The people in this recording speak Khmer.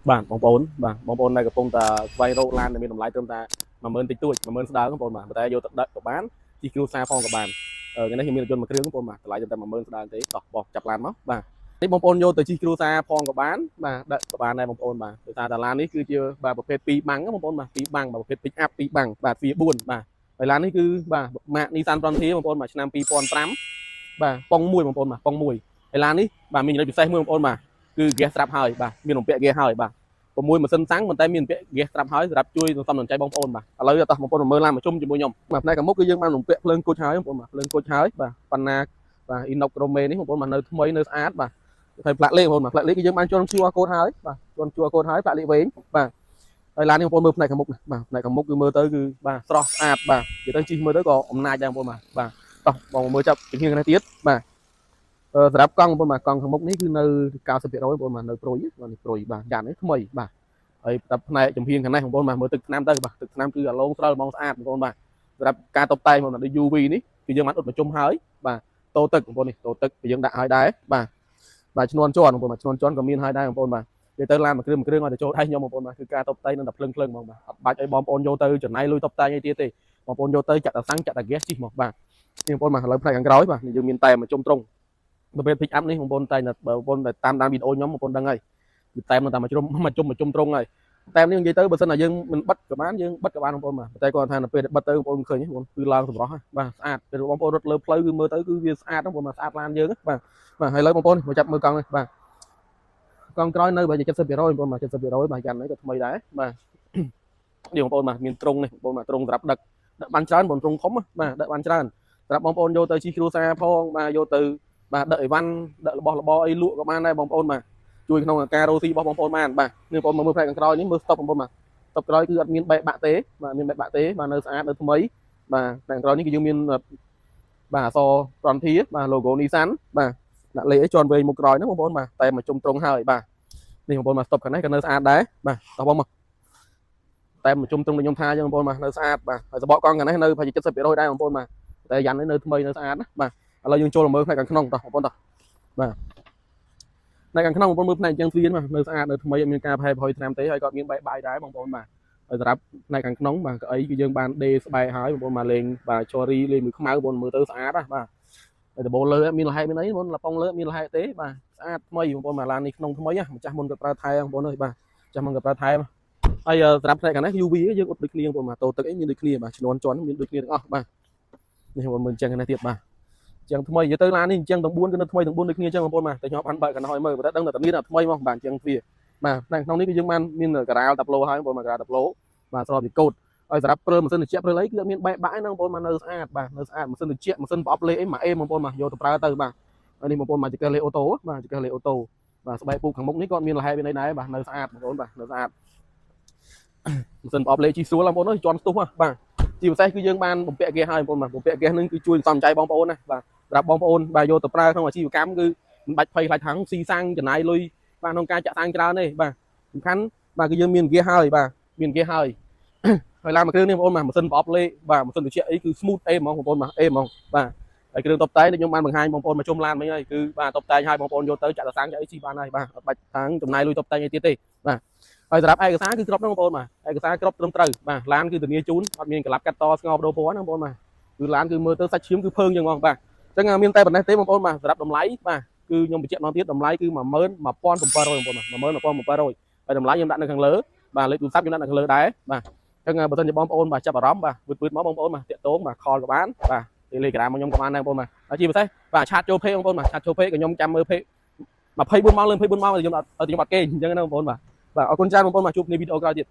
បាទបងប្អូននៅកំពុងតែស្វែងរកឡានដែលមានតម្លៃត្រឹមតែ10000តិចតួច10000ស្ដើងបងប្អូនបាទតែយកទៅដឹកក៏បានជិះគ្រួសារផងក៏បានថ្ងៃនេះខ្ញុំមានរថយន្តមួយគ្រឿងបងប្អូនបាទតម្លៃត្រឹមតែ10000ស្ដើងទេតោះបោះចាប់ឡានមកបាទនេះបងប្អូនយកទៅជិះគ្រួសារផងក៏បានបាទដឹកក៏បានដែរបងប្អូនបាទដោយសារតែឡាននេះគឺជាបាទប្រភេទ2បាំងបងប្អូនបាទ2បាំងប្រភេទ pick up 2បាំងបាទវា4បាទហើយឡាននេះគឺបាទម៉ាក Nissan Frontier បងប្អូនបាទឆ្នាំ2005បាទប៉ុង1បងប្អូនបាទប៉ុង1ហើយឡាននេះបាទមានចំណុចពិសេសមួយបងប្អូនបាទគឺ gas ស្រាប់ហើយបាទមានរំពាក់ gas ហើយបាទ6ម៉ាស៊ីនសាំងប៉ុន្តែមានពាក់ gas ត្រាប់ហើយសម្រាប់ជួយសន្សំសំចៃបងប្អូនបាទឥឡូវតោះបងប្អូនមើលឡានមកជុំជាមួយខ្ញុំបាទផ្នែកខាងមុខគឺយើងបានរំពាក់ភ្លើងគុជហើយបងប្អូនបាទភ្លើងគុជហើយបាទប៉ុណ្ណាបាទ Inox Chrome នេះបងប្អូនបាទនៅថ្មីនៅស្អាតបាទហើយផ្លាកលេខបងប្អូនបាទផ្លាកលេខគឺយើងបានជន់ QR code ហើយបាទជន់ QR code ហើយផ្លាកលេខវែងបាទហើយឡាននេះបងប្អូនមើលផ្នែកខាងមុខបាទផ្នែកខាងមុខគឺមើលទៅគឺបាទស្រស់ស្អាតបាទនិយាយទៅជិះមើលទៅក៏អំណាចដែរបងប្អូនបាទតោះបងមើលចាប់ពីគ្នាទៀតបាទសម្រាប់កង់បងប្អូនបាទកង់ខាងមុខនេះគឺនៅ90%បងប្អូនបាទនៅប្រួយបាទនេះប្រួយបាទយ៉ាងនេះថ្មីបាទហើយតែផ្នែកចំហៀងខាងនេះបងប្អូនបាទមើលទឹកថ្នាំទៅបាទទឹកថ្នាំគឺអាឡូងស្រិលហ្មងស្អាតបងប្អូនបាទសម្រាប់ការតុបតែងបងប្អូនដូច UV នេះគឺយើងបានអ៊ុតបញ្ជុំហើយបាទតូទឹកបងប្អូននេះតូទឹកគឺយើងដាក់ឲ្យដែរបាទឈ្នន់ជាន់បងប្អូនបាទឈ្នន់ជាន់ក៏មានឲ្យដែរបងប្អូនបាទនិយាយទៅឡានមួយគ្រឿងឲ្យទៅចូលដៃខ្ញុំបងប្អូនបាទគឺការតុបតែងនឹងតែភ្លឹងហ្មងបាទអត់បាច់ឲ្យបងប្អូនយកទៅចំណាយលុយតុបតែងអីទៀតទេបងប្អូនយកទៅចាក់តាសាំងចាក់តា gas ជិះមកបាទនេះបងប្អូនបាទឥឡូវផ្នែកខាងក្រោយបាទយើងមានតែមកជុំត្រង់ប្រភេទ pick up នេះបងប្អូនតែបងប្អូនតែតាមដានវីដេអូខ្ញុំបងប្អូនដឹងហើយគឺតែមកតាមមកជុំត្រង់ហើយតែនេះនិយាយទៅបើសិនណាយើងមិនបិទក៏បានយើងបិទក៏បានបងប្អូនបាទតែគាត់ថានៅពេលបិទទៅបងប្អូនឃើញបងគឺឡើងសម្រស់បាទស្អាតពេលបងប្អូនរត់លើផ្លូវគឺមើលទៅគឺវាស្អាតបងប្អូនបាទស្អាតឡានយើងបាទហើយឥឡូវបងប្អូនមកចាប់មើលកង់នេះបាទកង់ក្រោយនៅប្រហែល70%បងប្អូនបាទ70%បាទយ៉ាងនេះក៏ថ្មីដែរបាទនេះបងប្អូនបាទមានត្រង់នេះបងប្អូនបាទត្រង់សម្រាប់ដឹកបានច្រើនបងត្រង់ធំបាទដឹកបានច្រើនសម្រាប់បងប្អូនយកទៅជិះគ្រួសារផងបាទយកទៅបាទដឹកអីវ៉ាន់ដឹករបស់របរអីលក់ក៏បានដែរបងប្អូនបាទជួយក្នុងការរស់ស៊ីរបស់បងប្អូនបានបាទនេះបងប្អូនមើលផ្នែកខាងក្រោយនេះមើលស្តុបបងប្អូនបាទស្តុបក្រោយគឺអត់មានបែកបាក់ទេបាទមានបែកបាក់ទេបាទនៅស្អាតនៅថ្មីបាទផ្នែកក្រោយនេះគឺយើងមានបាទអក្សរ Frontier បាទ logo Nissan បាទដាក់លេខអីជន់វែងមុខក្រោយហ្នឹងបងប្អូនបាទតែមកជុំត្រង់ហើយបាទនេះបងប្អូនមកស្តុបខាងនេះក៏នៅស្អាតដែរបាទតោះបងមកតែមកជុំត្រង់ដូចខ្ញុំថាចឹងបងប្អូនបាទនៅស្អាតបាទហើយសបកកង់ខាងនេះនៅប្រហែល70%ដែរបងប្អូនបាទតែយ៉ាងនេះនៅថ្មីនៅស្អាតណាបាទឥឡូវយើងចូលមើលផ្នែកខាងក្នុងតោះបងប្អូនតោះបាទផ្នែកខាងក្នុងបងប្អូនមើលផ្នែកចឹងស្រៀនបាទនៅស្អាតនៅថ្មីអត់មានការប្រហែលប្រហុយថ្នាំទេហើយក៏មានបែកបាយដែរបងប្អូនបាទហើយសម្រាប់ផ្នែកខាងក្នុងបាទកៅអីគឺយើងបានដេស្បែកហើយបងប្អូនមកលេងបាទជរីលេងមួយខ្មៅបងប្អូនមើលទៅស្អាតណាបាទហើយដបូលលើមានលហែមានអីបងប្អូនលប៉ងលើមានលហែទេបាទស្អាតថ្មីបងប្អូនមកឡាននេះក្នុងថ្មីម្ចាស់មុនក៏ប្រើថែបងប្អូនអើយបាទម្ចាស់មុនក៏ប្រើថែហើយសម្រាប់ផ្នែកខាងនេះ UV យើងអ៊ុតដូចគ្នាបងប្អូនបាទតូទឹកអីមានដូចគ្នាបាទឈ្នន់ជាន់មានដូចគ្នាទាំងអស់បាទនេះបងប្អូនមើលចឹងខាងនេះទៀតបាទចឹងថ្មីនិយាយទៅឡាននេះចឹងទាំង4គឺនៅថ្មីទាំង4ដូចគ្នាចឹងបងប្អូនបាទតែខ្ញុំបានបើកកណ្ដោយមើលតែដឹងតែមានថ្មីមកបាទចឹងវាបាទក្នុងនេះគឺយើងបានមានការ៉ាលតាប់ឡូហើយបងប្អូនការ៉ាលតាប់ឡូបាទស្របពីកូដហើយសម្រាប់ព្រើម៉ាស៊ីនត្រជាក់ព្រើអីគឺអត់មានបែកបាក់ហ្នឹងបងប្អូនមកនៅស្អាតបាទនៅស្អាតម៉ាស៊ីនត្រជាក់ម៉ាស៊ីនប្រអប់លេខអីមកអេបងប្អូនមកយកទៅប្រើទៅបាទហើយនេះបងប្អូនមកចង្កេះលេខអូតូបាទចង្កេះលេខអូតូបាទស្បែកពូកខាងមុខនេះក៏មានលហែមានអីដែរបាទនៅស្អាតបងប្អូនបាទនៅស្អាតម៉ាស៊ីនប្រអប់លេខជីស្រួលបងប្អូនអើយជាន់ស្ទុះបាទជាពិសេសគឺយើងបានបំពាក់ហ្គាសហើយបងប្អូនបាទបំពាក់ហ្គាសនឹងគឺជួយសំចៃបងប្អូនណាបាទសម្រាប់បងប្អូនបាទយកទៅប្រើក្នុងអាជីវកម្មគឺមិនបាច់ភ័យខ្លាចថាស៊ីសាំងចំណាយលុយបាទក្នុងការចាក់សាំងច្រើនទេបាទសំខាន់បាទគឺយើងមានហ្គាសហើយបាទមានហ្គាសហើយហើយឡានមួយគ្រឿងនេះបងប្អូនបាទម៉ាស៊ីនប្រអប់លេខបាទម៉ាស៊ីនត្រជាក់អីគឺ smooth អេហ្មងបងប្អូនបាទអេហ្មងបាទហើយគ្រឿងតុបតែងដែលខ្ញុំបានបង្ហាញបងប្អូនមកជុំឡានមិញហើយគឺបាទតុបតែងឲ្យបងប្អូនយកទៅចាក់តាសាំងចាក់អីជីបានហើយបាទអត់បាច់ថាចំណាយលុយតុបតែងអីទៀតទេបាទហើយសម្រាប់ឯកសារគឺគ្រប់ហ្នឹងបងប្អូនបាទឯកសារគ្រប់ត្រឹមត្រូវបាទឡានគឺធានាជូនអត់មានកន្លប់កាត់តស្ងោបដូរពណ៌ណាបងប្អូនបាទគឺឡានគឺមើលទៅសាច់ឈាមគឺភើងចឹងហ្មងបាទអញ្ចឹងមានតែប៉ុណ្ណេះទេបងប្អូនបាទសម្រាប់តម្លៃបាទគឺខ្ញុំបញ្ជាក់ម្ដងទៀតតម្លៃគឺ11700បងប្អូនបាទ11700ហើយតម្លៃខ្ញុំដាក់នៅខាងលើបាទលេខទូរស័ព្ទខ្ញុំដាក់នៅខាងលើដែរបាទអញ្ចឹងបើសិនជាបងប្អូនបាទចាប់អារម្មណ៍បាទវឺតមកបងប្អូនបាទតាក់ទងបាទខលក៏បានបាទ Telegram មកខ្ញុំក៏បានដែរបងប្អូនបាទហើយជាពិសេសបាទឆាតចូល page បងប្អូនបាទឆាតចូល page ក៏ខ្ញុំចាំមើល page 24ម៉ោងលើ24ម៉ោងខ្ញុំអត់គេអញ្ចឹងណាបងប្អូនបាទអរគុណច្រើនបងប្អូនបាទជួបគ្នាវីដេអូក្រោយទៀត